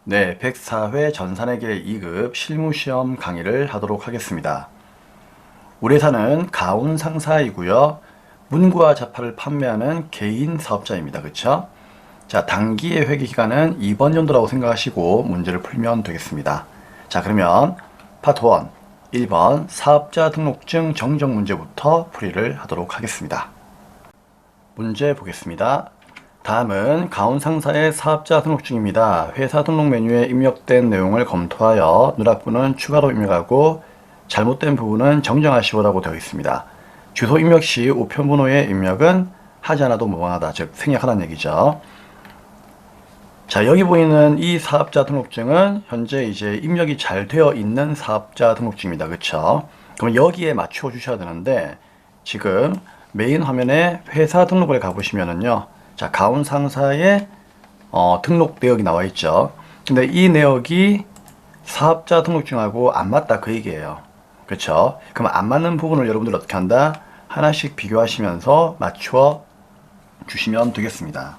네, 104회 전산회계 2급 실무시험 강의를 하도록 하겠습니다. 우리 회사는 가온 상사이고요. 문구와 자파를 판매하는 개인 사업자입니다. 그쵸? 자, 단기의 회계 기간은 이번 연도라고 생각하시고 문제를 풀면 되겠습니다. 자, 그러면 파트 1, 1번 사업자 등록증 정정 문제부터 풀이를 하도록 하겠습니다. 문제 보겠습니다. 다음은 가온 상사의 사업자 등록증입니다. 회사 등록 메뉴에 입력된 내용을 검토하여 누락부는 추가로 입력하고 잘못된 부분은 정정하시오라고 되어 있습니다. 주소 입력 시 우편번호의 입력은 하지 않아도 무방하다, 즉 생략하라는 얘기죠. 자, 여기 보이는 이 사업자 등록증은 현재 이제 입력이 잘 되어 있는 사업자 등록증입니다. 그쵸? 그럼 여기에 맞춰 주셔야 되는데 지금 메인 화면에 회사 등록을 가보시면은요. 자, 가온 상사의 등록 내역이 나와 있죠. 근데 이 내역이 사업자 등록증하고 안 맞다 그 얘기예요. 그렇죠? 그럼 안 맞는 부분을 여러분들 어떻게 한다? 하나씩 비교하시면서 맞춰 주시면 되겠습니다.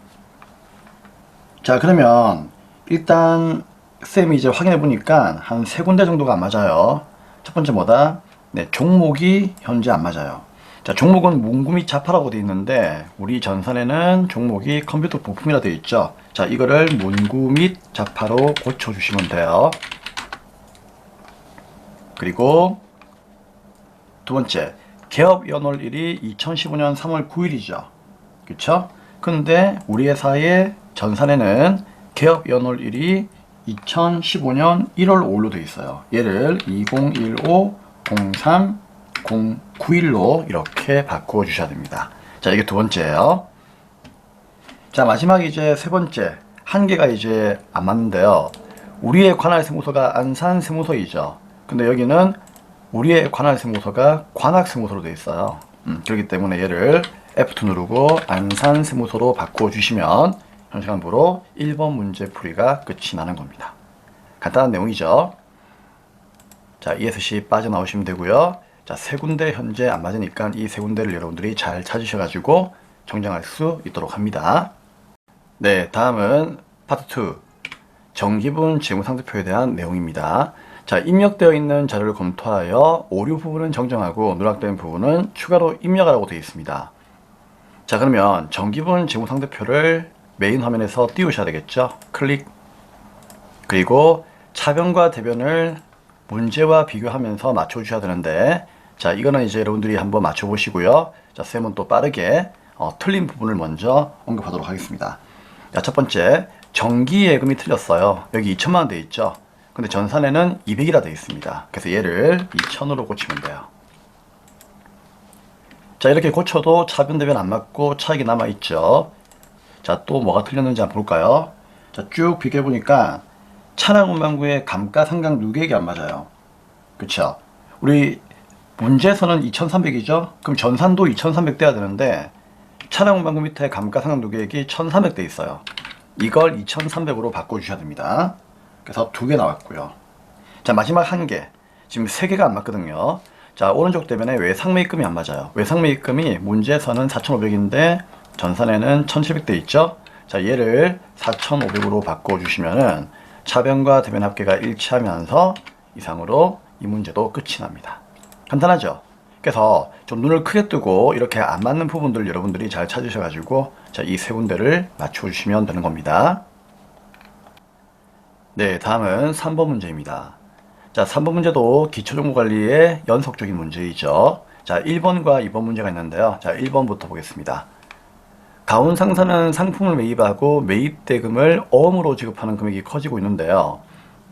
자, 그러면 일단 쌤이 이제 확인해 보니까 한 세 군데 정도가 안 맞아요. 첫 번째 뭐다? 네, 종목이 현재 안 맞아요. 자, 종목은 문구 및 자파라고 되어 있는데 우리 전산에는 종목이 컴퓨터 부품이라 되어 있죠. 자, 이거를 문구 및 자파로 고쳐주시면 돼요. 그리고 두 번째, 개업 연월일이 2015년 3월 9일이죠. 그쵸? 근데 우리 회사의 전산에는 개업 연월일이 2015년 1월 5일로 되어 있어요. 얘를 2015-03-09일로 이렇게 바꾸어 주셔야 됩니다. 자, 이게 두 번째예요. 자, 마지막 이제 세 번째, 한 개가 이제 안 맞는데요. 우리의 관할 세무서가 안산 세무서이죠. 근데 여기는 우리의 관할 세무서가 관악 세무서로 되어 있어요. 그렇기 때문에 얘를 F2 누르고 안산 세무서로 바꾸어 주시면 현시간부로 1번 문제 풀이가 끝이 나는 겁니다. 간단한 내용이죠. 자, ESC 빠져나오시면 되고요. 자, 세 군데 현재 안 맞으니까 이 세 군데를 여러분들이 잘 찾으셔가지고 정정할 수 있도록 합니다. 네, 다음은 파트 2 정기분 재무상태표에 대한 내용입니다. 자, 입력되어 있는 자료를 검토하여 오류 부분은 정정하고 누락된 부분은 추가로 입력하라고 되어 있습니다. 자, 그러면 정기분 재무상태표를 메인 화면에서 띄우셔야 되겠죠. 클릭. 그리고 차변과 대변을 문제와 비교하면서 맞춰주셔야 되는데, 자, 이거는 이제 여러분들이 한번 맞춰보시고요. 자, 쌤은 또 빠르게 틀린 부분을 먼저 언급하도록 하겠습니다. 자, 첫 번째, 정기예금이 틀렸어요. 여기 2천만 원 되어 있죠. 근데 전산에는 200이라 되어 있습니다. 그래서 얘를 2000으로 고치면 돼요. 자, 이렇게 고쳐도 차변 대변 안 맞고 차익이 남아 있죠. 자, 또 뭐가 틀렸는지 한번 볼까요? 자, 쭉 비교해 보니까 차량운반구의 감가상각 누계액이 안 맞아요. 그쵸? 우리 문제에서는 2300이죠? 그럼 전산도 2300 돼야 되는데 차량운반구 밑에 감가상각 누계액이 1300 돼 있어요. 이걸 2300으로 바꿔주셔야 됩니다. 그래서 두 개 나왔고요. 자, 마지막 한 개. 지금 세 개가 안 맞거든요. 자, 오른쪽 대변에 외상매입금이 안 맞아요. 외상매입금이 문제에서는 4500인데 전산에는 1700 돼 있죠. 자, 얘를 4500으로 바꿔주시면은 차변과 대변 합계가 일치하면서 이상으로 이 문제도 끝이 납니다. 간단하죠? 그래서 좀 눈을 크게 뜨고 이렇게 안 맞는 부분들 여러분들이 잘 찾으셔가지고 자, 이 세 군데를 맞춰주시면 되는 겁니다. 네, 다음은 3번 문제입니다. 자, 3번 문제도 기초정보관리의 연속적인 문제이죠. 자, 1번과 2번 문제가 있는데요. 자, 1번부터 보겠습니다. 가온 상사는 상품을 매입하고 매입대금을 어음으로 지급하는 금액이 커지고 있는데요.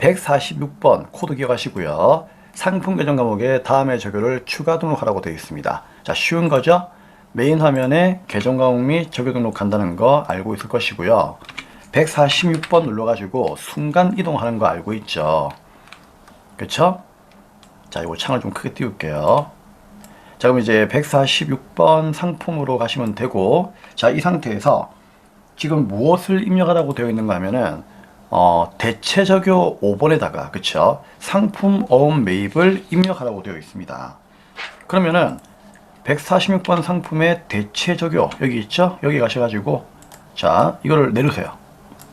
146번 코드 기억하시고요. 상품 계정 과목에 다음의 적요를 추가 등록하라고 되어 있습니다. 자, 쉬운 거죠? 메인 화면에 계정 과목 및 적요 등록한다는 거 알고 있을 것이고요. 146번 눌러가지고 순간 이동하는 거 알고 있죠? 그쵸? 자, 이거 창을 좀 크게 띄울게요. 자, 그럼 이제 146번 상품으로 가시면 되고, 자, 이 상태에서 지금 무엇을 입력하라고 되어 있는가 하면은 대체적요 5번에다가 그쵸? 상품 어음 매입을 입력하라고 되어 있습니다. 그러면은 146번 상품의 대체적요 여기 있죠? 여기 가셔가지고 자, 이거를 내리세요.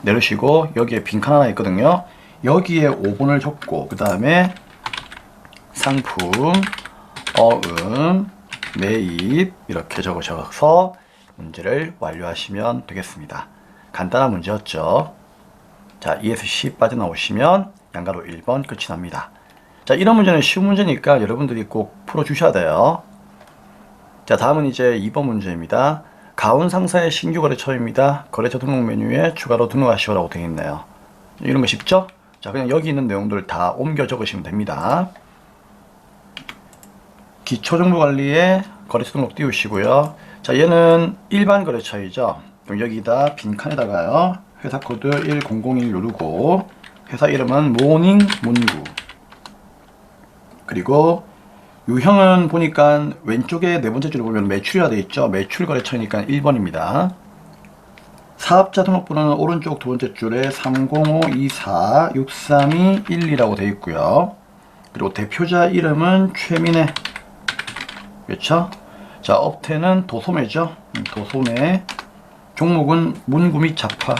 내리시고 여기에 빈칸 하나 있거든요. 여기에 5번을 적고 그 다음에 상품, 어음, 매입 이렇게 적으셔서 문제를 완료하시면 되겠습니다. 간단한 문제였죠. 자, 2에서 10 빠져나오시면 양가로 1번 끝이 납니다. 자, 이런 문제는 쉬운 문제니까 여러분들이 꼭 풀어주셔야 돼요. 자, 다음은 이제 2번 문제입니다. 가온 상사의 신규 거래처입니다. 거래처 등록 메뉴에 추가로 등록하시오라고 되어 있네요. 이런 거 쉽죠? 자, 그냥 여기 있는 내용들 다 옮겨 적으시면 됩니다. 기초정보관리에 거래처 등록 띄우시고요. 자, 얘는 일반 거래처이죠. 그럼 여기다 빈칸에다가요. 회사 코드 1001 누르고 회사 이름은 모닝 문구. 그리고 유형은 보니까 왼쪽에 네 번째 줄을 보면 매출이라 되어 있죠. 매출 거래처니까 1번입니다. 사업자 등록번호는 오른쪽 두 번째 줄에 305246321이라고 되어 있고요. 그리고 대표자 이름은 최민혜. 그렇죠? 자, 업태는 도소매죠. 도소매. 종목은 문구 및 잡화.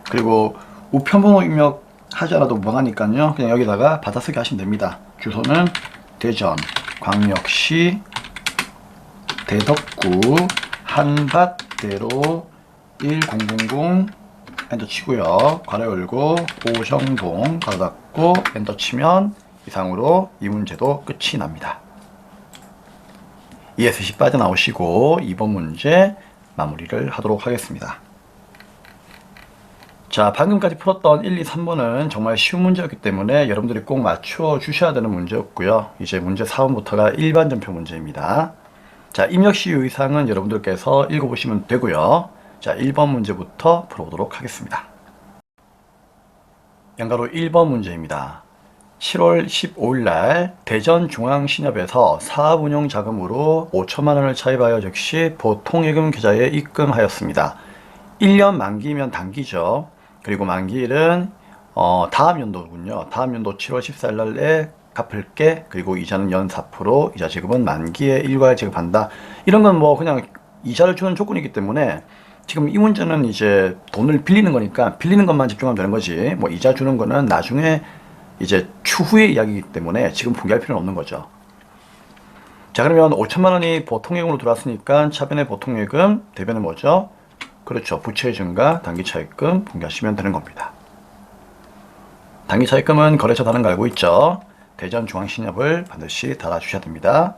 그리고 우편번호 입력하지 않아도 무방하니까요. 그냥 여기다가 받아쓰기 하시면 됩니다. 주소는 대전, 광역시, 대덕구, 한밭대로 1000 엔터 치고요. 괄호 열고 오정동 괄호 닫고 엔터 치면 이상으로 이 문제도 끝이 납니다. 2에서 10 빠져나오시고 2번 문제 마무리를 하도록 하겠습니다. 자, 방금까지 풀었던 1, 2, 3번은 정말 쉬운 문제였기 때문에 여러분들이 꼭 맞춰 주셔야 되는 문제였고요. 이제 문제 4번부터가 일반 전표 문제입니다. 자, 입력시 유의사항은 여러분들께서 읽어보시면 되고요. 자, 1번 문제부터 풀어보도록 하겠습니다. 양가로 1번 문제입니다. 7월 15일 날 대전중앙신협에서 사업운용 자금으로 5천만 원을 차입하여 즉시 보통예금 계좌에 입금하였습니다. 1년 만기면 단기죠. 그리고 만기일은 다음 연도군요. 다음 연도 7월 14일 날에 갚을게. 그리고 이자는 연 4%, 이자 지급은 만기에 일괄 지급한다. 이런 건 뭐 그냥 이자를 주는 조건이기 때문에 지금 이 문제는 이제 돈을 빌리는 거니까 빌리는 것만 집중하면 되는 거지. 뭐 이자 주는 거는 나중에 이제 추후의 이야기이기 때문에 지금 포기할 필요는 없는 거죠. 자, 그러면 5천만 원이 보통예금으로 들어왔으니까 차변의 보통예금, 대변은 뭐죠? 그렇죠. 부채의 증가, 단기차입금 분개하시면 되는 겁니다. 단기차입금은 거래처 다른 거 알고 있죠? 대전중앙신협을 반드시 달아주셔야 됩니다.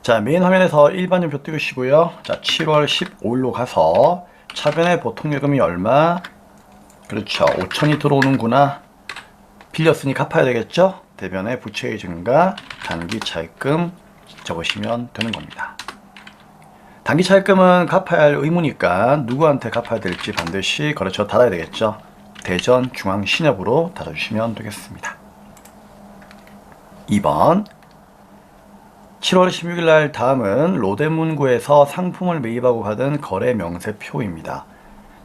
자, 메인 화면에서 일반전표 띄우시고요. 자, 7월 15일로 가서 차변의 보통예금이 얼마? 그렇죠. 5천이 들어오는구나. 빌렸으니 갚아야 되겠죠? 대변의 부채의 증가, 단기차입금 적으시면 되는 겁니다. 단기차입금은 갚아야 할 의무니까 누구한테 갚아야 될지 반드시 거래처 달아야 되겠죠. 대전중앙신협으로 달아주시면 되겠습니다. 2번 7월 16일날 다음은 로데문구에서 상품을 매입하고 받은 거래 명세표입니다.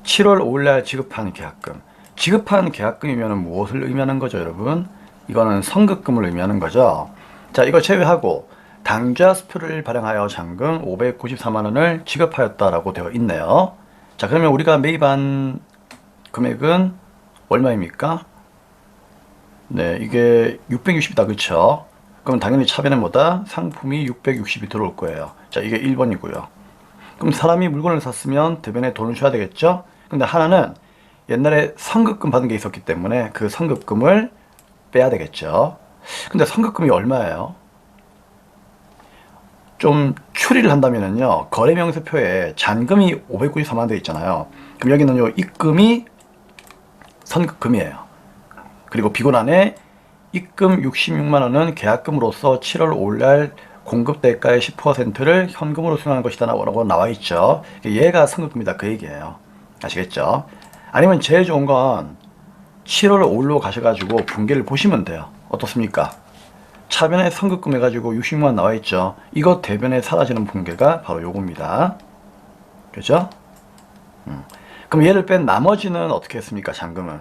7월 5일날 지급한 계약금. 지급한 계약금이면 무엇을 의미하는 거죠, 여러분? 이거는 선급금을 의미하는 거죠. 자, 이걸 제외하고 당좌 수표를 발행하여 잔금 594만원을 지급하였다라고 되어 있네요. 자, 그러면 우리가 매입한 금액은 얼마입니까? 네, 이게 660이다, 그쵸? 그럼 당연히 차변은 뭐다? 상품이 660이 들어올 거예요. 자, 이게 1번이고요. 그럼 사람이 물건을 샀으면 대변에 돈을 줘야 되겠죠? 근데 하나는 옛날에 선급금 받은 게 있었기 때문에 그 선급금을 빼야 되겠죠. 근데 선급금이 얼마예요? 좀 추리를 한다면요, 거래명세표에 잔금이 594만 돼 있잖아요. 그럼 여기는요, 입금이 선급금이에요. 그리고 비곤안에 입금 66만 원은 계약금으로서 7월 5일날 공급 대가의 10%를 현금으로 수령한 것이다 라고 나와 있죠. 얘가 선급금이다 그 얘기예요. 아시겠죠? 아니면 제일 좋은 건 7월 5일로 가셔가지고 분기를 보시면 돼요. 어떻습니까? 차변에 선급금 해가지고 60만 원 나와 있죠. 이거 대변에 사라지는 분계가 바로 요겁니다. 그죠? 그럼 얘를 뺀 나머지는 어떻게 했습니까? 잔금은.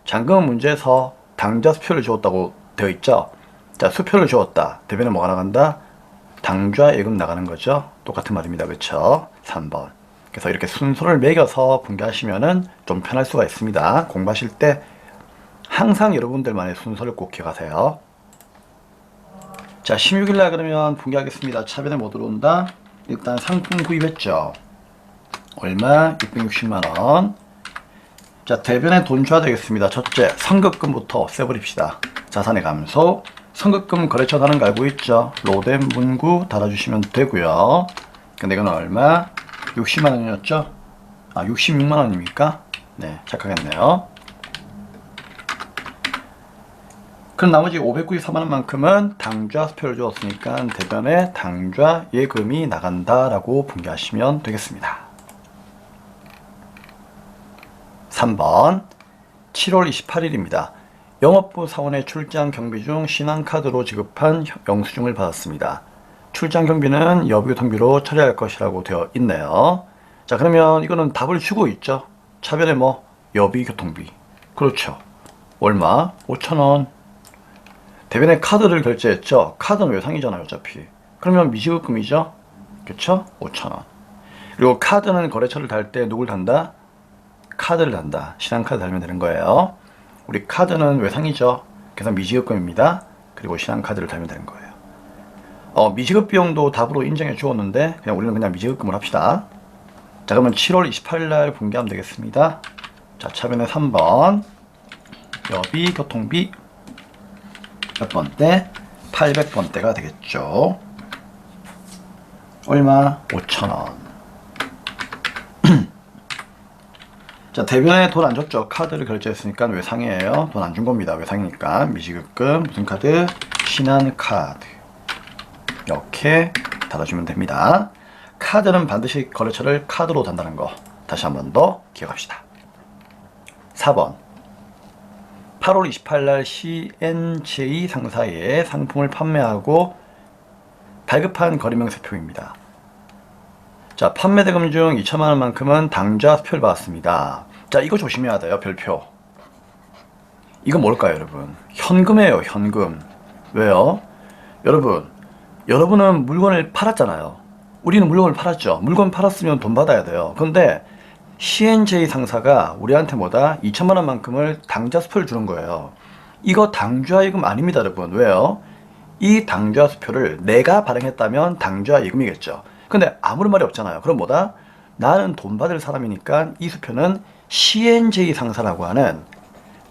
잔금은 문제에서 당좌 수표를 주었다고 되어 있죠. 자, 수표를 주었다. 대변에 뭐가 나간다? 당좌 예금 나가는 거죠. 똑같은 말입니다. 그쵸? 3번. 그래서 이렇게 순서를 매겨서 분개하시면은 좀 편할 수가 있습니다. 공부하실 때 항상 여러분들만의 순서를 꼭 기억하세요. 자, 16일날 그러면 분개하겠습니다. 차변에 뭐 들어온다? 일단 상품 구입했죠. 얼마? 660만원. 자, 대변에 돈 줘야 되겠습니다. 첫째, 선급금부터 없애버립시다. 자산의 감소. 선급금 거래처 다는 거 알고 있죠? 로뎀 문구 달아주시면 되고요. 근데 이건 얼마? 60만원이었죠? 아, 66만원입니까? 네, 착각했네요. 그럼 나머지 594만원만큼은 당좌 수표를 주었으니까 대변에 당좌 예금이 나간다 라고 분개하시면 되겠습니다. 3번 7월 28일입니다. 영업부 사원의 출장 경비 중 신한카드로 지급한 영수증을 받았습니다. 출장 경비는 여부교통비로 처리할 것이라고 되어 있네요. 자, 그러면 이거는 답을 주고 있죠. 차변에 뭐 여비교통비. 그렇죠. 얼마? 5,000원. 대변에 카드를 결제했죠. 카드는 외상이잖아요, 어차피. 그러면 미지급금이죠. 그렇죠? 5,000원. 그리고 카드는 거래처를 달 때 누굴 단다? 카드를 단다. 신한카드 달면 되는 거예요. 우리 카드는 외상이죠. 그래서 미지급금입니다. 그리고 신한카드를 달면 되는 거예요. 미지급 비용도 답으로 인정해 주었는데 우리는 그냥 미지급금을 합시다. 자, 그러면 7월 28일 날 분개하면 되겠습니다. 자, 차변에 3번 여비 교통비 몇 번대? 800번대가 되겠죠. 얼마? 5,000원. 자, 대변에 돈 안 줬죠. 카드를 결제했으니까 외상이에요. 돈 안 준 겁니다. 외상이니까. 미지급금 무슨 카드? 신한카드. 이렇게 달아주면 됩니다. 카드는 반드시 거래처를 카드로 단다는 거 다시 한 번 더 기억합시다. 4번 8월 28일 날 CNJ 상사에 상품을 판매하고 발급한 거래명세표입니다. 자, 판매대금 중 2천만원만큼은 당좌 수표를 받았습니다. 자, 이거 조심해야 돼요. 별표. 이거 뭘까요, 여러분? 현금이에요, 현금. 왜요? 여러분은 물건을 팔았잖아요. 우리는 물건을 팔았죠. 물건 팔았으면 돈 받아야 돼요. 근데 CNJ 상사가 우리한테 뭐다? 2천만원만큼을 당좌 수표를 주는 거예요. 이거 당좌예금 아닙니다, 여러분. 왜요? 이 당좌 수표를 내가 발행했다면 당좌예금이겠죠. 근데 아무런 말이 없잖아요. 그럼 뭐다? 나는 돈 받을 사람이니까 이 수표는 CNJ 상사라고 하는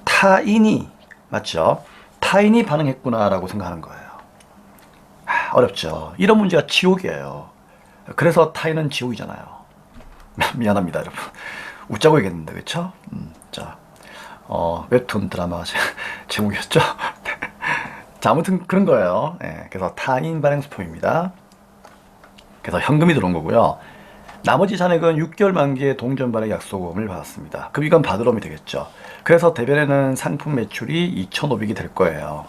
타인이, 맞죠? 타인이 발행했구나 라고 생각하는 거예요. 어렵죠. 이런 문제가 지옥이에요. 그래서 타인은 지옥이잖아요. 미안합니다, 여러분. 웃자고 얘기했는데, 그쵸? 자, 웹툰 드라마 제목이었죠? 자, 아무튼 그런 거예요. 네, 그래서 타인 발행 수표입니다. 그래서 현금이 들어온 거고요. 나머지 잔액은 6개월 만기의 동전 발행 약속금을 받았습니다. 그럼 이건 받으러면 되겠죠. 그래서 대변에는 상품 매출이 2,500이 될 거예요.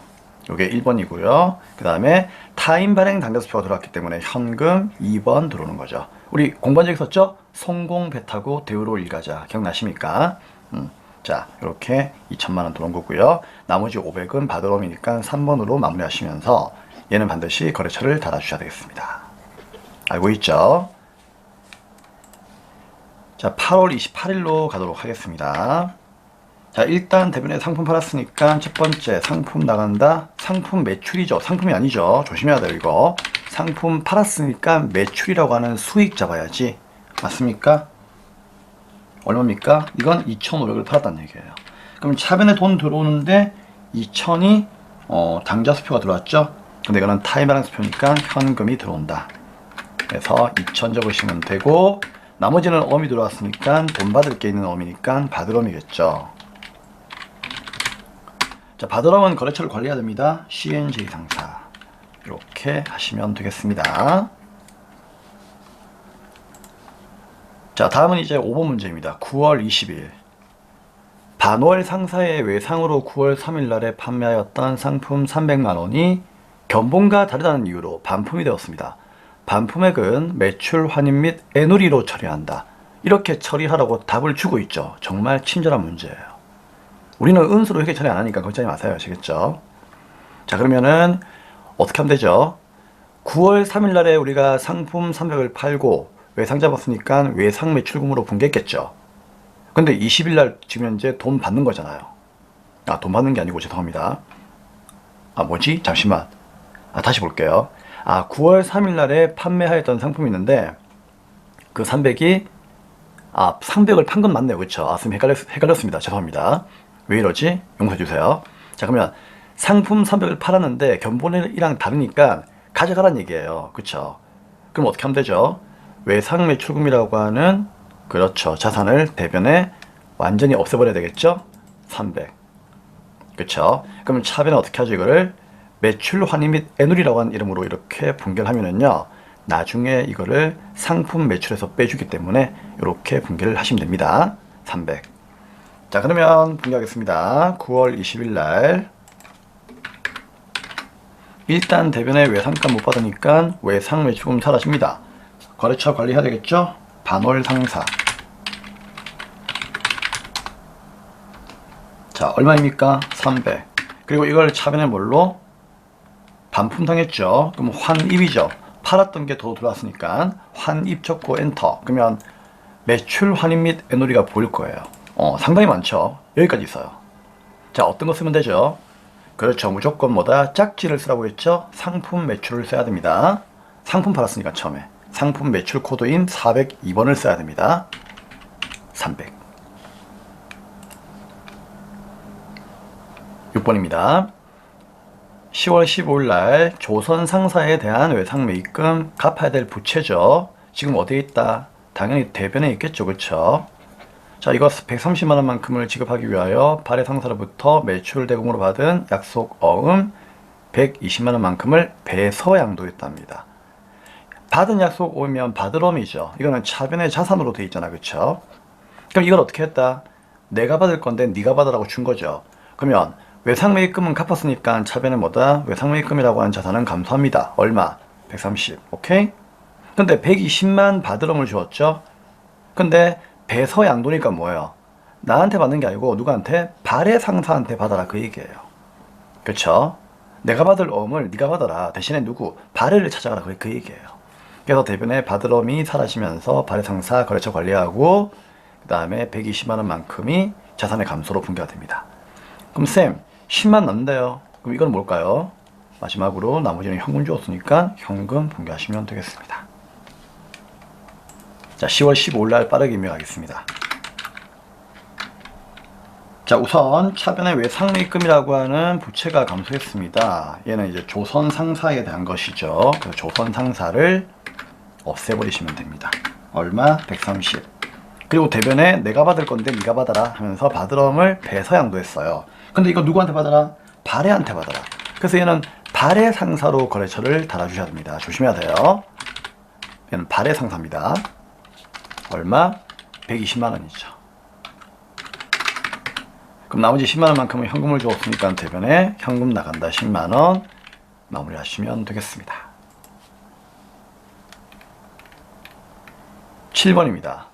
요게 1번이고요. 그 다음에 타인 발행 당좌 수표가 들어왔기 때문에 현금 2번 들어오는 거죠. 우리 공부한 적 있었죠? 성공 배 타고 대우로 일가자. 기억나십니까? 자, 이렇게 2천만원 들어온 거고요. 나머지 500은 받으러미니까 3번으로 마무리하시면서 얘는 반드시 거래처를 달아주셔야 되겠습니다. 알고 있죠? 자, 8월 28일로 가도록 하겠습니다. 자, 일단 대변에 상품 팔았으니까 첫 번째 상품 나간다. 상품 매출이죠. 상품이 아니죠. 조심해야 돼요, 이거. 상품 팔았으니까 매출이라고 하는 수익 잡아야지. 맞습니까? 얼마입니까? 이건 2,500을 팔았다는 얘기예요. 그럼 차변에 돈 들어오는데 2,000이 당좌 수표가 들어왔죠. 근데 이거는 타임 발행 수표니까 현금이 들어온다. 그래서 2,000 적으시면 되고 나머지는 어음이 들어왔으니까 돈 받을 게 있는 어음이니까 받으러미겠죠. 자, 받으러면 거래처를 관리해야 됩니다. CNJ 상사. 이렇게 하시면 되겠습니다. 자, 다음은 이제 5번 문제입니다. 9월 20일. 반월 상사의 외상으로 9월 3일 날에 판매하였던 상품 300만원이 견본과 다르다는 이유로 반품이 되었습니다. 반품액은 매출 환입 및 애누리로 처리한다. 이렇게 처리하라고 답을 주고 있죠. 정말 친절한 문제예요. 우리는 은수로 회계 처리 안 하니까 걱정하지 마세요. 아시겠죠? 자, 그러면은 어떻게 하면 되죠? 9월 3일 날에 우리가 상품 300을 팔고 외상 잡았으니까 외상 매출금으로 분개했겠죠. 근데 20일 날 지금 현재 돈 받는 거잖아요. 아, 돈 받는 게 아니고 죄송합니다. 아, 뭐지? 잠시만. 다시 볼게요. 9월 3일 날에 판매하였던 상품이 있는데 그 300이 300을 판 건 맞네요. 그쵸? 선생님 헷갈렸습니다. 죄송합니다. 왜 이러지? 용서해 주세요. 자, 그러면 상품 300을 팔았는데 견본이랑 다르니까 가져가란 얘기예요. 그쵸? 그럼 어떻게 하면 되죠? 외상 매출금이라고 하는, 그렇죠, 자산을 대변에 완전히 없애버려야 되겠죠? 300. 그쵸? 그럼 차변에 어떻게 하죠? 이거를 매출 환입 및 애누리라고 하는 이름으로 이렇게 분개를 하면은요, 나중에 이거를 상품 매출에서 빼주기 때문에 이렇게 분개를 하시면 됩니다. 300. 자, 그러면 분개하겠습니다. 9월 20일 날 일단 대변에 외상값 못 받으니까 외상 매출금 사라집니다. 거래처 관리해야 되겠죠? 반월 상사. 자, 얼마입니까? 300. 그리고 이걸 차변에 뭘로? 반품 당했죠. 그럼 환입이죠. 팔았던 게 더 들어왔으니까 환입 적고 엔터. 그러면 매출 환입 및 애누리가 보일 거예요. 상당히 많죠. 여기까지 있어요. 자, 어떤 거 쓰면 되죠? 그렇죠. 무조건 뭐다? 짝지를 쓰라고 했죠? 상품 매출을 써야 됩니다. 상품 팔았으니까 처음에. 상품 매출 코드인 402번을 써야 됩니다. 300. 6번입니다. 10월 15일 날 조선 상사에 대한 외상 매입금 갚아야 될 부채죠. 지금 어디에 있다? 당연히 대변에 있겠죠. 그쵸? 자, 이거 130만 원만큼을 지급하기 위하여 발해 상사로부터 매출 대금으로 받은 약속 어음 120만 원만큼을 배서 양도했답니다. 받은 약속 오면 받으럼이죠. 이거는 차변의 자산으로 돼 있잖아. 그쵸? 그럼 이걸 어떻게 했다? 내가 받을 건데 네가 받으라고 준 거죠. 그러면 외상매입금은 갚았으니까 차변에 뭐다? 외상매입금이라고 하는 자산은 감소합니다. 얼마? 130. 오케이? 근데 120만 받으럼을 주었죠. 근데 배서 양도니까 뭐예요? 나한테 받는 게 아니고 누구한테? 발해 상사한테 받아라, 그 얘기예요. 그쵸? 내가 받을 어음을 네가 받아라. 대신에 누구? 발해를 찾아가라, 그 얘기예요. 그래서 대변에 받으럼이 사라지면서 발해 상사 거래처 관리하고 그 다음에 120만 원만큼이 자산의 감소로 분개가 됩니다. 그럼 쌤 10만 남는데요. 그럼 이건 뭘까요? 마지막으로 나머지는 현금 주었으니까 현금 분개하시면 되겠습니다. 자, 10월 15일 날 빠르게 임명하겠습니다. 자, 우선 차변의 외상매입금이라고 하는 부채가 감소했습니다. 얘는 이제 조선 상사에 대한 것이죠. 그래서 조선 상사를 없애버리시면 됩니다. 얼마? 130. 그리고 대변에 내가 받을 건데 네가 받아라 하면서 받으럼을 배서 양도했어요. 근데 이거 누구한테 받아라? 발해한테 받아라. 그래서 얘는 발해 상사로 거래처를 달아주셔야 됩니다. 조심해야 돼요. 얘는 발해 상사입니다. 얼마? 120만 원이죠. 그럼 나머지 10만 원만큼은 현금을 주었으니까 대변에 현금 나간다 10만 원 마무리하시면 되겠습니다. 7번입니다.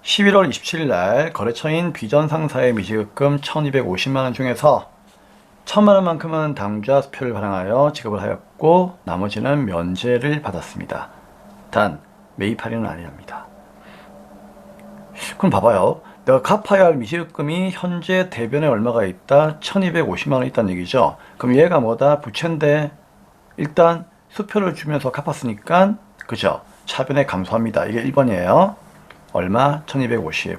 11월 27일 날 거래처인 비전 상사의 미지급금 1250만 원 중에서 1000만 원만큼은 당좌 수표를 발행하여 지급을 하였고 나머지는 면제를 받았습니다. 단 매입 할인은 아니랍니다. 그럼 봐봐요. 내가 갚아야 할 미지급금이 현재 대변에 얼마가 있다? 1250만 원 있다는 얘기죠. 그럼 얘가 뭐다? 부채인데 일단 수표를 주면서 갚았으니까 그죠? 차변에 감소합니다. 이게 1번이에요. 얼마? 1250.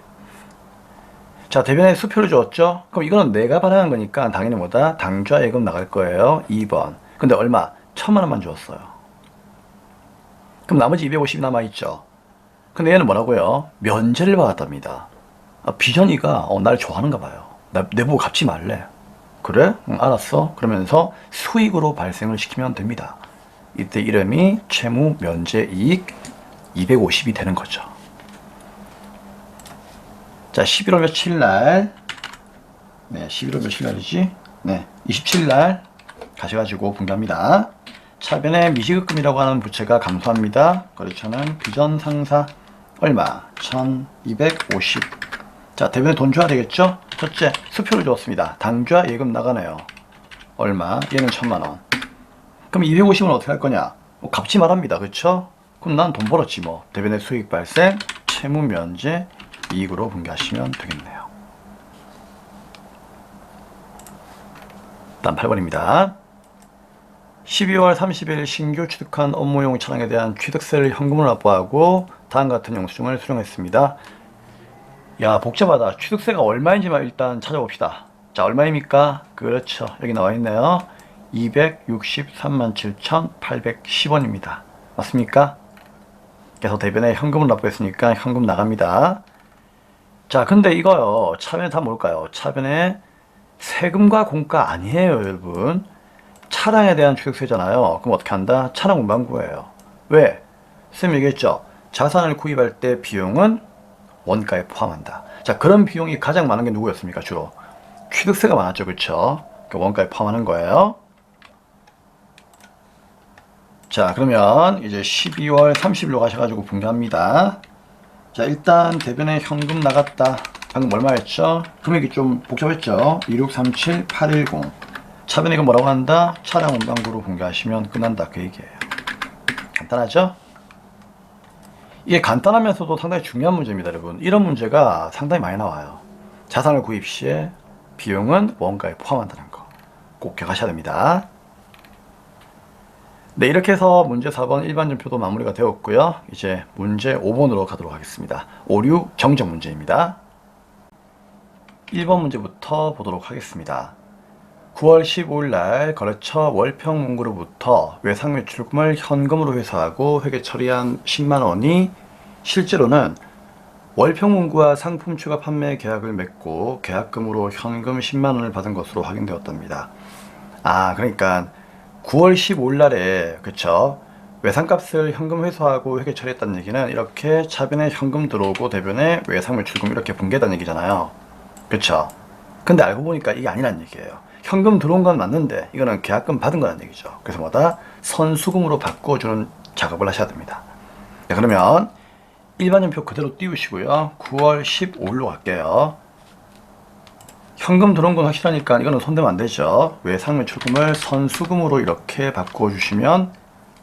자, 대변에 수표를 줬죠? 그럼 이거는 내가 발행한 거니까 당연히 뭐다? 당좌 예금 나갈 거예요. 2번. 근데 얼마? 1000만 원만 주었어요. 그럼 나머지 250이 남아있죠. 근데 얘는 뭐라고요? 면제를 받았답니다. 비전이가 날 좋아하는가 봐요. 내보고 갚지 말래. 그래? 응, 알았어. 그러면서 수익으로 발생을 시키면 됩니다. 이때 이름이 채무 면제 이익 250이 되는 거죠. 자, 11월 며칠 날, 네, 11월 며칠 날이지? 네, 27일 날 가셔가지고 분개합니다. 차변에 미지급금이라고 하는 부채가 감소합니다. 거래처는 비전 상사 얼마? 1250. 자, 대변에 돈 줘야 되겠죠? 첫째, 수표를 주었습니다. 당좌 예금 나가네요. 얼마? 얘는 1000만 원. 그럼 250은 어떻게 할 거냐? 갚지 말합니다. 그쵸? 그럼 난 돈 벌었지 뭐. 대변의 수익 발생, 채무 면제, 이익으로 분개하시면 되겠네요. 다음 8번입니다. 12월 30일 신규 취득한 업무용 차량에 대한 취득세를 현금으로 납부하고 다음 같은 영수증을 수령했습니다. 야, 복잡하다. 취득세가 얼마인지만 일단 찾아봅시다. 자, 얼마입니까? 그렇죠. 여기 나와 있네요. 263만 7,810원입니다. 맞습니까? 그래서 대변에 현금을 납부했으니까 현금 나갑니다. 자, 근데 이거요. 차변에 다 뭘까요? 차변에 세금과 공가 아니에요, 여러분. 차량에 대한 취득세잖아요. 그럼 어떻게 한다? 차량 운반구예요. 왜? 쌤이 얘기했죠. 자산을 구입할 때 비용은 원가에 포함한다. 자, 그런 비용이 가장 많은 게 누구였습니까? 주로 취득세가 많았죠, 그렇죠? 그러니까 원가에 포함하는 거예요. 자, 그러면 이제 12월 30일로 가셔가지고 분개합니다. 자, 일단 대변에 현금 나갔다. 방금 얼마였죠? 금액이 좀 복잡했죠? 2637810. 차변에 이거 뭐라고 한다? 차량 운반구로 분개하시면 끝난다. 그 얘기예요. 간단하죠? 이게 간단하면서도 상당히 중요한 문제입니다, 여러분. 이런 문제가 상당히 많이 나와요. 자산을 구입 시에 비용은 원가에 포함한다는 거. 꼭 기억하셔야 됩니다. 네, 이렇게 해서 문제 4번 일반전표도 마무리가 되었고요. 이제 문제 5번으로 가도록 하겠습니다. 오류 정정 문제입니다. 1번 문제부터 보도록 하겠습니다. 9월 15일 날 거래처 월평 문구로부터 외상 매출금을 현금으로 회수하고 회계 처리한 10만 원이 실제로는 월평 문구와 상품 추가 판매 계약을 맺고 계약금으로 현금 10만 원을 받은 것으로 확인되었답니다. 아, 그러니까 9월 15일 날에 그쵸? 외상값을 현금 회수하고 회계 처리했다는 얘기는 이렇게 차변에 현금 들어오고 대변에 외상 매출금 이렇게 분개했다는 얘기잖아요. 그쵸? 근데 알고 보니까 이게 아니란 얘기예요. 현금 들어온 건 맞는데 이거는 계약금 받은 거란 얘기죠. 그래서 뭐다? 선수금으로 바꿔주는 작업을 하셔야 됩니다. 네, 그러면 일반전표 그대로 띄우시고요. 9월 15일로 갈게요. 현금 들어온 건 확실하니까 이거는 손대면 안 되죠. 외상 매출금을 선수금으로 이렇게 바꿔주시면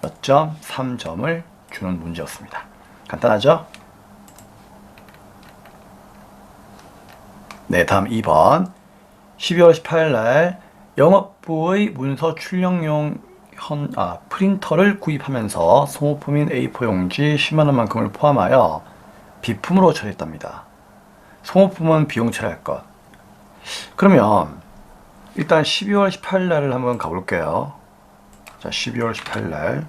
몇 점? 3점을 주는 문제였습니다. 간단하죠? 네, 다음 2번. 12월 18일 날 영업부의 문서 출력용 프린터를 구입하면서 소모품인 A4 용지 10만원만큼을 포함하여 비품으로 처리했답니다. 소모품은 비용 처리할 것. 그러면 일단 12월 18일 날을 한번 가볼게요. 자, 12월 18일 날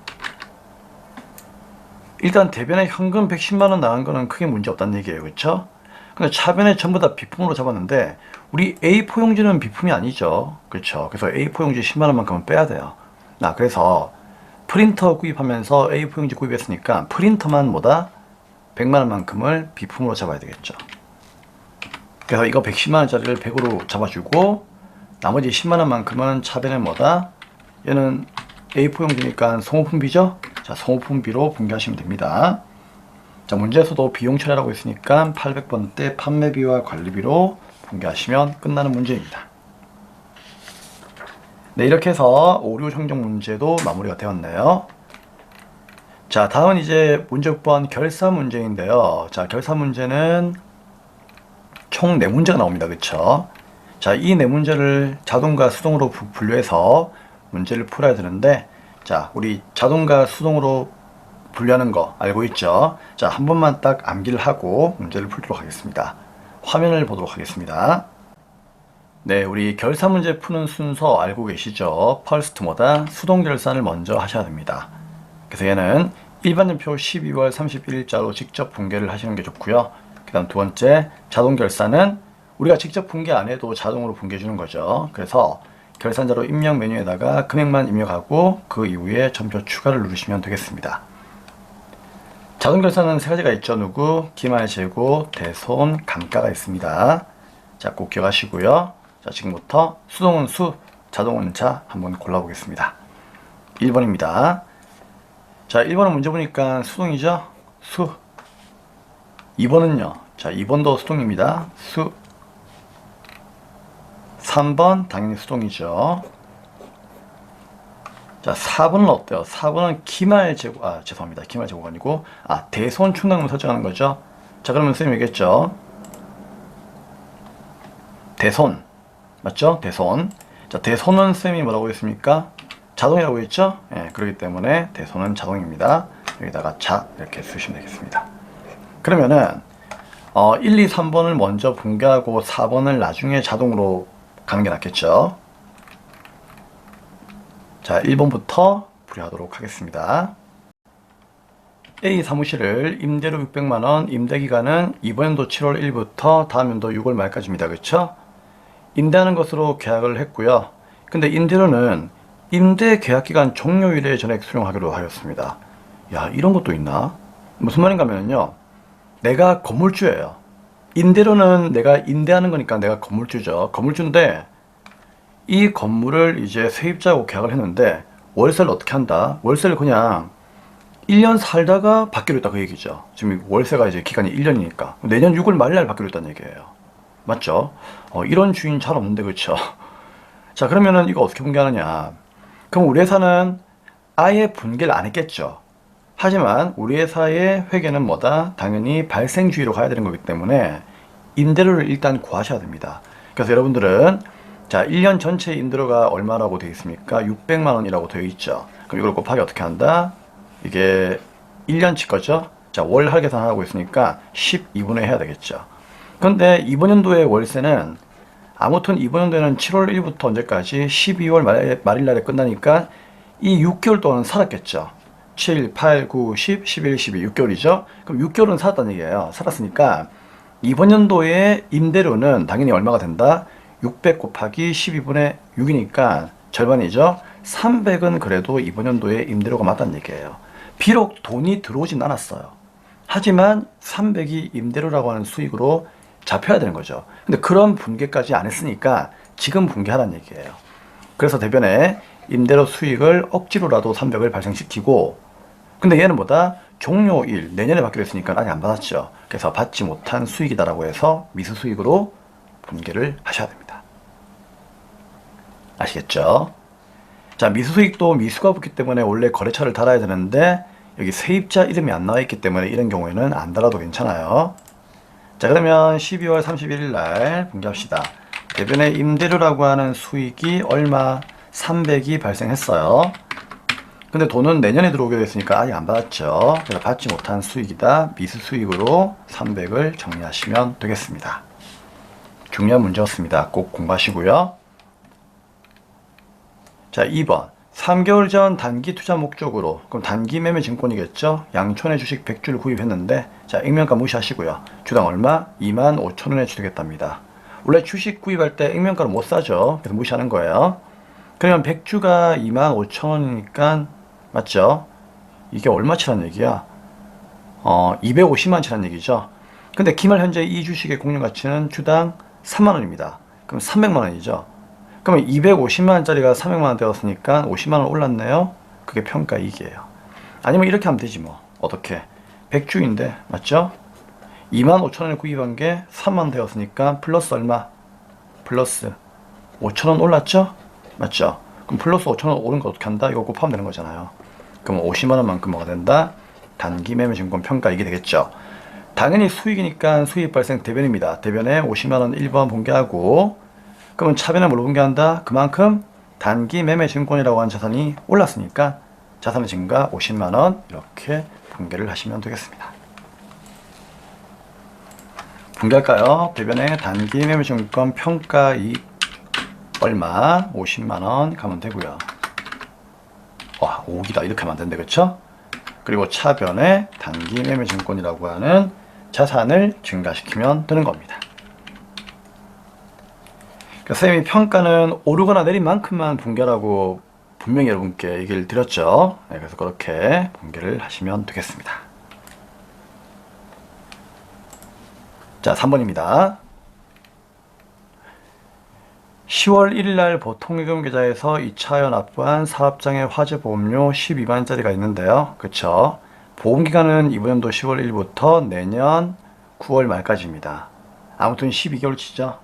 일단 대변에 현금 110만원 나간 거는 크게 문제 없다는 얘기예요. 그쵸? 근데 차변에 전부 다 비품으로 잡았는데 우리 A4 용지는 비품이 아니죠. 그렇죠? 그래서 A4 용지 10만원만큼은 빼야 돼요. 그래서 프린터 구입하면서 A4 용지 구입했으니까 프린터만 뭐다? 100만원만큼을 비품으로 잡아야 되겠죠. 그래서 이거 110만원짜리를 100으로 잡아주고 나머지 10만원만큼은 차변에 뭐다? 얘는 A4 용지니까 소모품비죠? 자, 소모품비로 분개하시면 됩니다. 자, 문제에서도 비용 처리라고 했으니까 800번대 판매비와 관리비로 분개하시면 끝나는 문제입니다. 네, 이렇게 해서 오류 정정 문제도 마무리가 되었네요. 자, 다음은 이제 문제 6번 결사 문제인데요. 자, 결사 문제는 총 4문제가 나옵니다. 그쵸? 자, 이 4문제를 자동과 수동으로 분류해서 문제를 풀어야 되는데, 자, 우리 자동과 수동으로 분류하는 거 알고 있죠? 자, 한 번만 딱 암기를 하고 문제를 풀도록 하겠습니다. 화면을 보도록 하겠습니다. 네, 우리 결사 문제 푸는 순서 알고 계시죠? 퍼스트 뭐다? 수동 결산을 먼저 하셔야 됩니다. 그래서 얘는 일반전표 12월 31일자로 직접 분개를 하시는 게 좋고요. 그 다음 두 번째, 자동 결산은 우리가 직접 분개 안 해도 자동으로 분개해 주는 거죠. 그래서 결산자로 입력 메뉴에다가 금액만 입력하고 그 이후에 점표 추가를 누르시면 되겠습니다. 자동 결산은 세 가지가 있죠. 누구? 기말, 재고, 대손, 감가가 있습니다. 자, 꼭 기억하시고요. 자, 지금부터 수동은 수, 자동은 자 한번 골라보겠습니다. 1번입니다. 자, 1번은 문제 보니까 수동이죠? 수. 2번은요. 자, 2번도 수동입니다. 수. 3번 당연히 수동이죠. 자, 4번은 어때요? 4번은 기말 재고, 죄송합니다. 기말 재고가 아니고, 대손 충당금 설정하는 거죠. 자, 그러면 선생님 얘기했죠. 대손. 맞죠? 대손. 자, 대손은 선생님이 뭐라고 했습니까? 자동이라고 했죠? 예, 그렇기 때문에 대손은 자동입니다. 여기다가 자, 이렇게 쓰시면 되겠습니다. 그러면은, 1, 2, 3번을 먼저 분개하고 4번을 나중에 자동으로 가는 게 낫겠죠? 자, 1번부터 풀이하도록 하겠습니다. A 사무실을 임대료 600만원, 임대기간은 이번 연도 7월 1일부터 다음 연도 6월 말까지입니다. 그쵸? 임대하는 것으로 계약을 했고요. 근데 임대료는 임대 계약기간 종료일에 전액 수령하기로 하였습니다. 야, 이런 것도 있나? 무슨 말인가 하면요. 내가 건물주예요. 임대료는 내가 임대하는 거니까 내가 건물주죠. 건물주인데 이 건물을 이제 세입자하고 계약을 했는데 월세를 어떻게 한다? 월세를 그냥 1년 살다가 받기로 했다 그 얘기죠. 지금 월세가 이제 기간이 1년이니까 내년 6월 말날 받기로 했다는 얘기예요. 맞죠? 이런 주인 잘 없는데 그렇죠? 자, 그러면은 이거 어떻게 분개하느냐? 그럼 우리 회사는 아예 분개를 안 했겠죠. 하지만 우리 회사의 회계는 뭐다? 당연히 발생주의로 가야 되는 거기 때문에 임대료를 일단 구하셔야 됩니다. 그래서 여러분들은 자, 1년 전체 임대료가 얼마라고 되어 있습니까? 600만 원이라고 되어 있죠. 그럼 이걸 곱하기 어떻게 한다? 이게 1년치 거죠? 자, 월 할 계산하고 있으니까 12분의 해야 되겠죠. 그런데 이번 연도의 월세는 아무튼 이번 연도에는 7월 1일부터 언제까지 12월 말일 날에 끝나니까 이 6개월 동안 살았겠죠. 7, 8, 9, 10, 11, 12, 6개월이죠. 그럼 6개월은 살았다는 얘기예요. 살았으니까 이번 연도의 임대료는 당연히 얼마가 된다? 600 곱하기 12분의 6이니까 절반이죠. 300은 그래도 이번 연도에 임대료가 맞다는 얘기예요. 비록 돈이 들어오진 않았어요. 하지만 300이 임대료라고 하는 수익으로 잡혀야 되는 거죠. 근데 그런 분개까지 안 했으니까 지금 분개하라는 얘기예요. 그래서 대변에 임대료 수익을 억지로라도 300을 발생시키고, 근데 얘는 뭐다? 종료일 내년에 받기로 했으니까 아직 안 받았죠. 그래서 받지 못한 수익이다라고 해서 미수 수익으로 분개를 하셔야 됩니다. 아시겠죠? 자, 미수 수익도 미수가 붙기 때문에 원래 거래처를 달아야 되는데 여기 세입자 이름이 안 나와 있기 때문에 이런 경우에는 안 달아도 괜찮아요. 자, 그러면 12월 31일 날 분개합시다. 대변에 임대료라고 하는 수익이 얼마? 300이 발생했어요. 근데 돈은 내년에 들어오게 됐으니까 아직 안 받았죠. 그래서 받지 못한 수익이다. 미수 수익으로 300을 정리하시면 되겠습니다. 중요한 문제였습니다. 꼭 공부하시고요. 자, 2번. 3개월 전 단기 투자 목적으로, 그럼 단기 매매 증권이겠죠? 양촌의 주식 100주를 구입했는데, 자, 액면가 무시하시고요. 주당 얼마? 25,000원에 주겠답니다. 원래 주식 구입할 때 액면가를 못 사죠. 그래서 무시하는 거예요. 그러면 100주가 25,000원이니까, 맞죠? 이게 얼마치란 얘기야? 250만치란 얘기죠. 근데 기말 현재 이 주식의 공유 가치는 주당 3만원입니다. 그럼 300만원이죠. 그러면 250만원짜리가 300만원 되었으니까 50만원 올랐네요. 그게 평가 이익이에요. 아니면 이렇게 하면 되지 뭐. 어떻게? 100주인데 맞죠? 25,000원에 구입한 게 3만원 되었으니까 플러스 얼마? 플러스 5,000원 올랐죠? 맞죠? 그럼 플러스 5,000원 오른 거 어떻게 한다? 이거 곱하면 되는 거잖아요. 그럼 50만원만큼 뭐가 된다? 단기 매매 증권 평가 이익이 되겠죠. 당연히 수익이니까 수익 발생 대변입니다. 대변에 50만원 1번 분개하고, 그러면 차변에 뭘로 분개한다? 그만큼 단기 매매 증권이라고 하는 자산이 올랐으니까 자산의 증가 50만원 이렇게 분개를 하시면 되겠습니다. 분개할까요? 대변에 단기 매매 증권 평가 이익 얼마? 50만원 가면 되고요. 와, 5억이다. 이렇게 하면 안 된대. 그쵸? 그리고 차변에 단기 매매 증권이라고 하는 자산을 증가시키면 되는 겁니다. 그러니까 선생님이 평가는 오르거나 내린 만큼만 분개라고 분명히 여러분께 얘기를 드렸죠. 네, 그래서 그렇게 분개를 하시면 되겠습니다. 자, 3번입니다. 10월 1일날 보통예금 계좌에서 2차여 납부한 사업장의 화재보험료 12만원짜리가 있는데요. 그쵸? 보험기간은 이번 연도 10월 1일부터 내년 9월 말까지입니다. 아무튼 12개월치죠.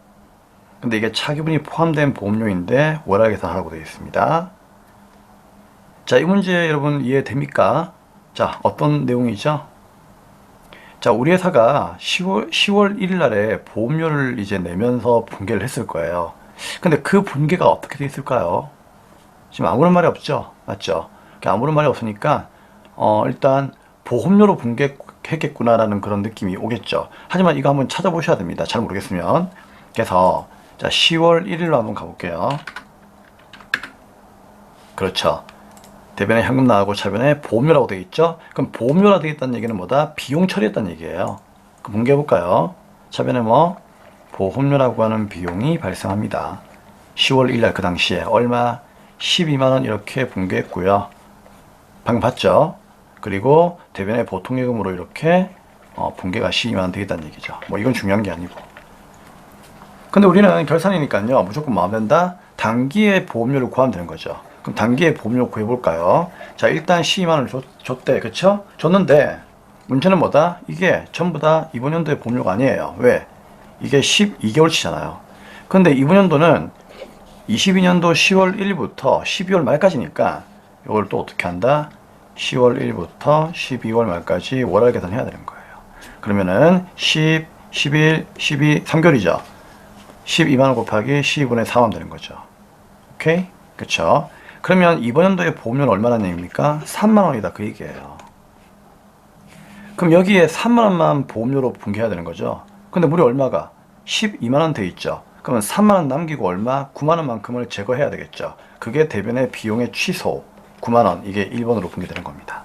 근데 이게 차기분이 포함된 보험료인데 월화 계산하라고 되어 있습니다. 자, 이 문제 여러분 이해됩니까? 자, 어떤 내용이죠? 자, 우리 회사가 10월 1일 날에 보험료를 이제 내면서 분개를 했을 거예요. 근데 그 분개가 어떻게 돼 있을까요? 지금 아무런 말이 없죠? 맞죠? 아무런 말이 없으니까, 일단 보험료로 분개했겠구나라는 그런 느낌이 오겠죠. 하지만 이거 한번 찾아보셔야 됩니다. 잘 모르겠으면. 그래서, 자, 10월 1일로 한번 가볼게요. 그렇죠. 대변에 현금 나가고 차변에 보험료라고 되어 있죠. 그럼 보험료라고 되어 있다는 얘기는 뭐다? 비용 처리했다는 얘기예요. 그럼 분개해 볼까요? 차변에 뭐 보험료라고 하는 비용이 발생합니다. 10월 1일 날 그 당시에 얼마? 12만 원 이렇게 분개했고요. 방금 봤죠? 그리고 대변에 보통예금으로 이렇게 분개가 12만 원 되겠다는 얘기죠. 뭐 이건 중요한 게 아니고. 근데 우리는 결산이니까요. 무조건 마음 된다. 단기에 보험료를 구하면 되는 거죠. 그럼 단기에 보험료 구해볼까요? 자, 일단 12만 원을 줬대. 그쵸? 줬는데 문제는 뭐다? 이게 전부 다 이번 연도의 보험료가 아니에요. 왜? 이게 12개월치잖아요. 근데 이번 연도는 22년도 10월 1일부터 12월 말까지니까 이걸 또 어떻게 한다? 10월 1일부터 12월 말까지 월할 계산해야 되는 거예요. 그러면은 10, 11, 12, 3개월이죠. 12만 원 곱하기 12분의 4만 되는 거죠. 오케이? 그쵸? 그러면 이번 연도에 보험료는 얼마나 얘기입니까? 3만 원이다 그 얘기예요. 그럼 여기에 3만 원만 보험료로 분개해야 되는 거죠. 근데 무려 얼마가? 12만 원 돼 있죠. 그러면 3만 원 남기고 얼마? 9만 원만큼을 제거해야 되겠죠. 그게 대변의 비용의 취소 9만 원 이게 1번으로 분개되는 겁니다.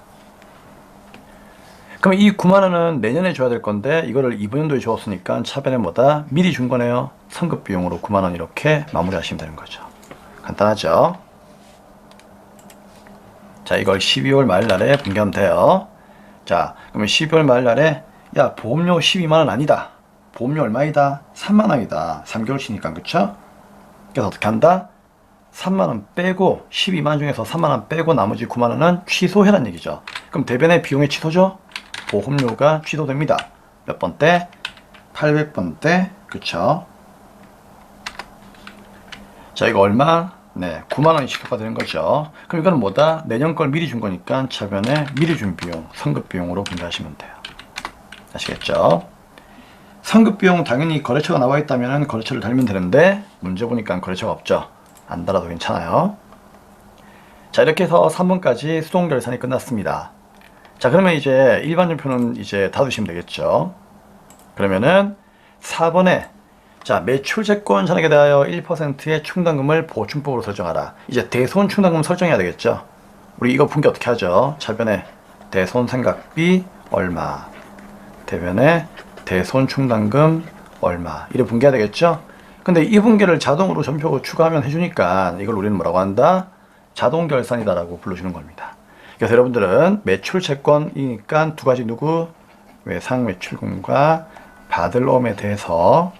그럼 이 9만 원은 내년에 줘야 될 건데 이거를 이번 연도에 주었으니까 차변에 뭐다? 미리 준 거네요. 선급 비용으로 9만 원 이렇게 마무리하시면 되는 거죠. 간단하죠? 자, 이걸 12월 말 날에 분개하면 돼요. 자, 그러면 12월 말 날에 야, 보험료 12만 원 아니다. 보험료 얼마이다? 3만 원이다. 3개월치니까 그쵸? 그래서 어떻게 한다? 3만 원 빼고 12만 원 중에서 3만 원 빼고 나머지 9만 원은 취소해란 얘기죠. 그럼 대변의 비용의 취소죠? 보험료가 취소됩니다. 몇 번 때? 800번 때. 그쵸? 자, 이거 얼마? 네, 9만 원이 취소가 되는 거죠. 그럼 이거는 뭐다? 내년 걸 미리 준 거니까 차변에 미리 준 비용, 선급 비용으로 분배하시면 돼요. 아시겠죠? 선급 비용 당연히 거래처가 나와 있다면 거래처를 달면 되는데 문제 보니까 거래처가 없죠. 안 달아도 괜찮아요. 자, 이렇게 해서 3번까지 수동 결산이 끝났습니다. 자, 그러면 이제 일반전표는 이제 닫으시면 되겠죠. 그러면은 4번에 자, 매출 채권 잔액에 대하여 1%의 충당금을 보충법으로 설정하라. 이제 대손 충당금 설정해야 되겠죠. 우리 이거 분개 어떻게 하죠? 차변에 대손 생각비 얼마, 대변에 대손 충당금 얼마 이래 분개해야 되겠죠. 근데 이 분개를 자동으로 전표 추가하면 해주니까 이걸 우리는 뭐라고 한다? 자동 결산이다라고 불러주는 겁니다. 그래서 여러분들은 매출 채권이니까 두 가지 누구? 외상 매출금과 받을 엄에 대해서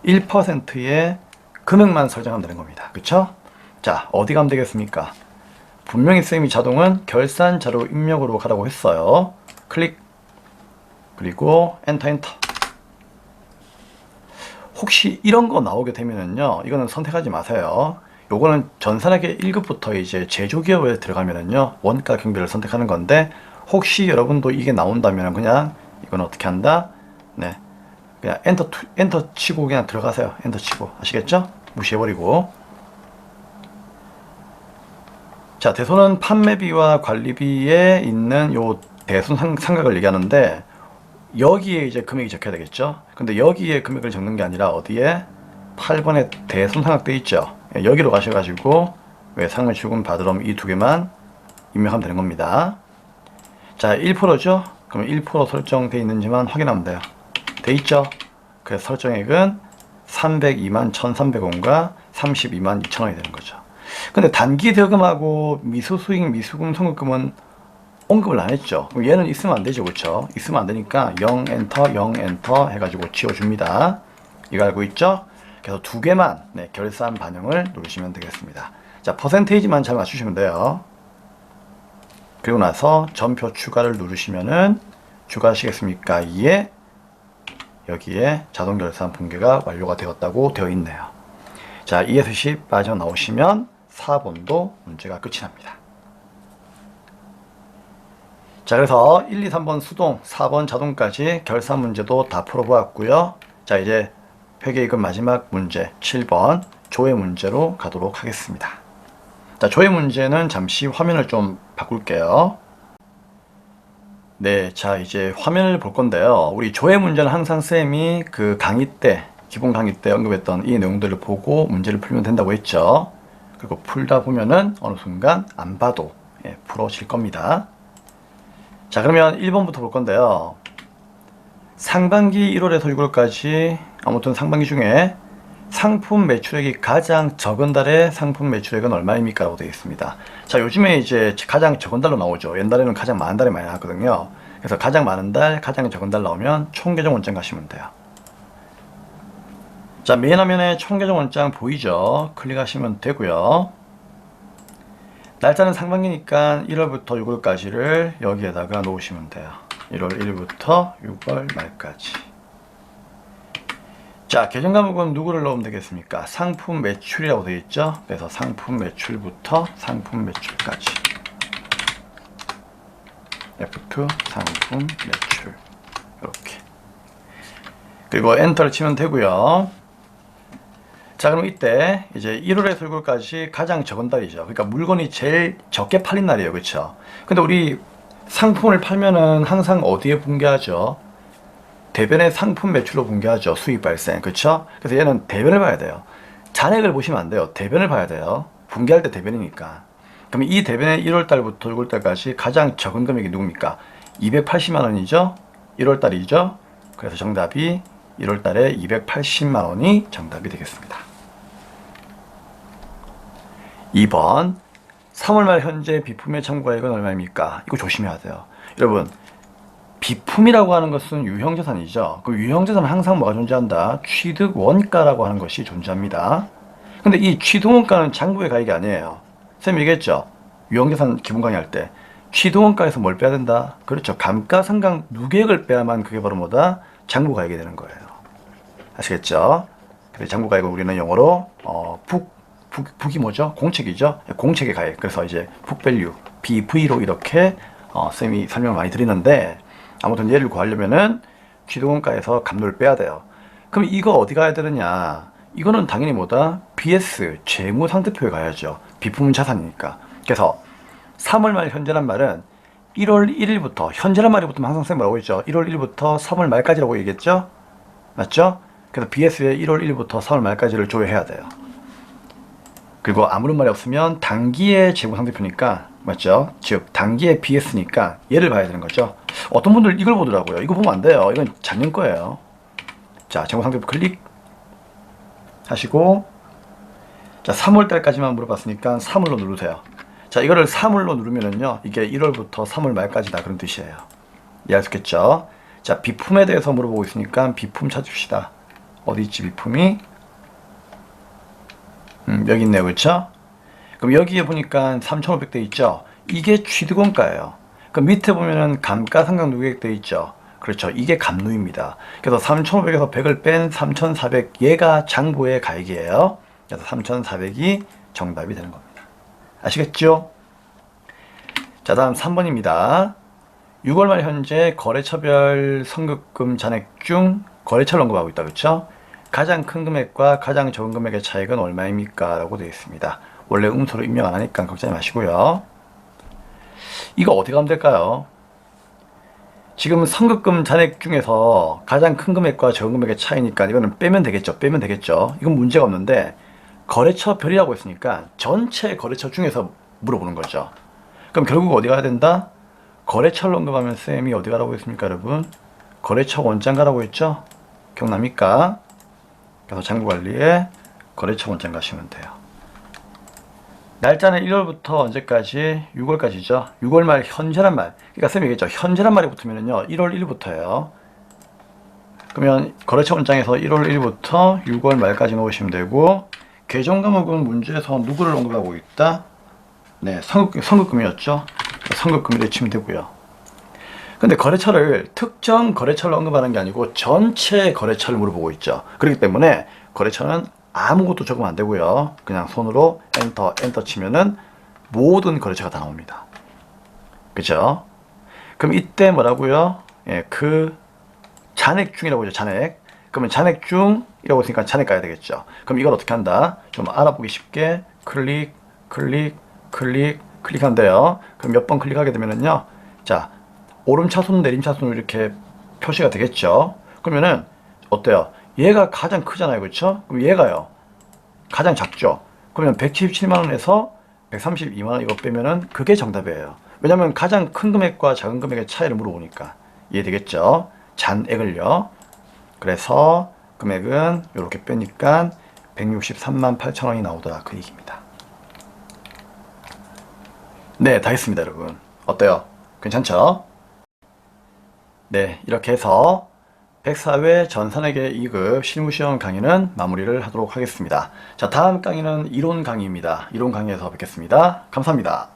1%의 금액만 설정하면 되는 겁니다. 그쵸? 자, 어디 가면 되겠습니까? 분명히 쌤이 자동은 결산 자료 입력으로 가라고 했어요. 클릭, 그리고 엔터. 혹시 이런 거 나오게 되면은요, 이거는 선택하지 마세요. 요거는 전산학의 1급부터 이제 제조기업에 들어가면은요, 원가 경비를 선택하는 건데, 혹시 여러분도 이게 나온다면 그냥 이건 어떻게 한다? 네. 그냥 엔터 치고 그냥 들어가세요. 엔터 치고. 아시겠죠? 무시해버리고. 자, 대손은 판매비와 관리비에 있는 요 대손 상각을 얘기하는데, 여기에 이제 금액이 적혀야 되겠죠? 근데 여기에 금액을 적는 게 아니라 어디에? 8번에 대손 상각 돼 있죠? 여기로 가셔가지고, 외상매출금 받으럼 이 두 개만 입력하면 되는 겁니다. 자, 1%죠? 그럼 1% 설정돼 있는지만 확인하면 돼요. 돼 있죠? 그래서 설정액은 302만 1,300원과 32만 2천원이 되는 거죠. 근데 단기 대금하고 미수수익, 미수금, 선급금은 언급을 안 했죠. 그럼 얘는 있으면 안 되죠. 그렇죠? 있으면 안 되니까 0 엔터 0 엔터 해가지고 지워줍니다. 이거 알고 있죠? 그래서 두 개만 네, 결산 반영을 누르시면 되겠습니다. 자, 퍼센테이지만 잘 맞추시면 돼요. 그리고 나서 전표 추가를 누르시면은 추가하시겠습니까? 예. 여기에 자동 결산 분개가 완료가 되었다고 되어 있네요. 자, 2에서 10 빠져나오시면 4번도 문제가 끝이 납니다. 자, 그래서 1, 2, 3번 수동, 4번 자동까지 결산 문제도 다 풀어보았고요. 자, 이제 회계이금 마지막 문제 7번 조회 문제로 가도록 하겠습니다. 자, 조회 문제는 잠시 화면을 좀 바꿀게요. 네, 자, 이제 화면을 볼 건데요. 우리 조회 문제는 항상 쌤이 그 강의 때, 기본 강의 때 언급했던 이 내용들을 보고 문제를 풀면 된다고 했죠. 그리고 풀다 보면은 어느 순간 안 봐도 풀어질 겁니다. 자, 그러면 1번부터 볼 건데요. 상반기 1월에서 6월까지 아무튼 상반기 중에 상품 매출액이 가장 적은 달의 상품 매출액은 얼마입니까? 라고 되어 있습니다. 자, 요즘에 이제 가장 적은 달로 나오죠. 옛날에는 가장 많은 달이 많이 나왔거든요. 그래서 가장 많은 달, 가장 적은 달 나오면 총계정 원장 가시면 돼요. 자, 메인 화면에 총계정 원장 보이죠? 클릭하시면 되고요. 날짜는 상반기니까 1월부터 6월까지를 여기에다가 놓으시면 돼요. 1월 1일부터 6월 말까지. 자, 계정 과목은 누구를 넣으면 되겠습니까? 상품 매출이라고 되어 있죠. 그래서 상품 매출부터 상품 매출까지. F2 상품 매출 이렇게. 그리고 엔터를 치면 되고요. 자, 그럼 이때 이제 1월에서 6월까지 가장 적은 달이죠. 그러니까 물건이 제일 적게 팔린 날이에요. 그렇죠? 근데 우리 상품을 팔면은 항상 어디에 분기하죠? 대변의 상품 매출로 분기하죠. 수익 발생. 그렇죠? 그래서 얘는 대변을 봐야 돼요. 잔액을 보시면 안 돼요. 대변을 봐야 돼요. 분기할 때 대변이니까. 그럼 이 대변의 1월 달부터 6월 달까지 가장 적은 금액이 누굽니까? 280만 원이죠. 1월 달이죠. 그래서 정답이 1월 달에 280만 원이 정답이 되겠습니다. 2번 3월 말 현재 비품의 참고가액은 얼마입니까? 이거 조심해야 돼요. 여러분, 비품이라고 하는 것은 유형자산이죠. 그 유형자산은 항상 뭐가 존재한다? 취득 원가라고 하는 것이 존재합니다. 근데 이 취득 원가는 장부의 가액이 아니에요. 쌤 얘기했죠? 유형자산 기본 강의 할 때 취득 원가에서 뭘 빼야 된다? 그렇죠. 감가상각 누계액을 빼야만 그게 바로 뭐다? 장부 가액이 되는 거예요. 아시겠죠? 그래서 장부 가액은 우리는 영어로 북이 뭐죠? 공책이죠? 공책의 가액. 그래서 이제 북밸류, BV로 이렇게 쌤이 설명을 많이 드리는데, 아무튼 얘를 구하려면은 취득원가에서 감로를 빼야 돼요. 그럼 이거 어디 가야 되느냐? 이거는 당연히 뭐다? BS, 재무상태표에 가야죠. 비품은 자산이니까. 그래서 3월 말 현재란 말은 1월 1일부터, 현재란 말이 붙으면 항상 쌤 뭐라고 했죠? 1월 1일부터 3월 말까지라고 얘기했죠? 맞죠? 그래서 BS에 1월 1일부터 3월 말까지를 조회해야 돼요. 그리고 아무런 말이 없으면 단기의 재무상태표니까, 맞죠? 즉 단기의 BS니까 얘를 봐야 되는 거죠. 어떤 분들 이걸 보더라고요. 이거 보면 안 돼요. 이건 작년 거예요. 자, 재무상태표 클릭 하시고, 자, 3월 달까지만 물어봤으니까 3월로 누르세요. 자, 이거를 3월로 누르면은요, 이게 1월부터 3월 말까지다 그런 뜻이에요. 이해할 수 있겠죠? 자, 비품에 대해서 물어보고 있으니까 비품 찾읍시다. 어디 있지 비품이? 여기 있네요. 그렇죠? 그럼 여기에 보니까 3,500대 있죠? 이게 취득원가예요. 그럼 밑에 보면은 감가상각 누계액 돼 있죠? 그렇죠. 이게 감누입니다. 그래서 3,500에서 100을 뺀 3,400 얘가 장부의 가액이에요. 그래서 3,400이 정답이 되는 겁니다. 아시겠죠? 자, 다음 3번입니다. 6월 말 현재 거래처별 선급금 잔액 중 거래처를 언급하고 있다. 그렇죠? 가장 큰 금액과 가장 적은 금액의 차이는 얼마입니까? 라고 되어 있습니다. 원래 음소로 입력 안 하니까 걱정하지 마시고요. 이거 어떻게 하면 될까요? 지금 선급금 잔액 중에서 가장 큰 금액과 적은 금액의 차이니까 이거는 빼면 되겠죠. 빼면 되겠죠. 이건 문제가 없는데 거래처별이라고 했으니까 전체 거래처 중에서 물어보는 거죠. 그럼 결국 어디 가야 된다? 거래처를 언급하면 쌤이 어디 가라고 했습니까, 여러분? 거래처 원장 가라고 했죠? 기억납니까? 그래서 장부관리에 거래처 원장 가시면 돼요. 날짜는 1월부터 언제까지? 6월까지죠. 6월 말 현재란 말. 그러니까 쌤이 얘기했죠. 현재란 말이 붙으면요 1월 1일부터예요. 그러면 거래처 원장에서 1월 1일부터 6월 말까지 넣으시면 되고, 계정 과목은 문제에서 누구를 언급하고 있다? 네, 선급금이었죠. 선급금을 치면 되고요. 근데 거래처를 특정 거래처를 언급하는 게 아니고 전체 거래처를 물어보고 있죠. 그렇기 때문에 거래처는 아무것도 적으면 안 되고요. 그냥 손으로 엔터 치면은 모든 거래처가 다 나옵니다. 그죠? 그럼 이때 뭐라고요? 예, 그 잔액 중이라고 하죠. 잔액. 그러면 잔액 중이라고 했으니까 잔액 가야 되겠죠. 그럼 이걸 어떻게 한다? 좀 알아보기 쉽게 클릭, 클릭, 클릭, 클릭한대요. 그럼 몇 번 클릭하게 되면은요. 자, 오름차순, 내림차순으로 이렇게 표시가 되겠죠. 그러면은 어때요? 얘가 가장 크잖아요. 그렇죠? 그럼 얘가요. 가장 작죠. 그러면 177만 원에서 132만 원 이거 빼면은 그게 정답이에요. 왜냐면 가장 큰 금액과 작은 금액의 차이를 물어보니까. 이해되겠죠? 잔액을요. 그래서 금액은 이렇게 빼니까 163만 8천 원이 나오더라. 그 얘기입니다. 네, 다 했습니다, 여러분. 어때요? 괜찮죠? 네, 이렇게 해서 104회 전산회계 2급 실무시험 강의는 마무리를 하도록 하겠습니다. 자, 다음 강의는 이론 강의입니다. 이론 강의에서 뵙겠습니다. 감사합니다.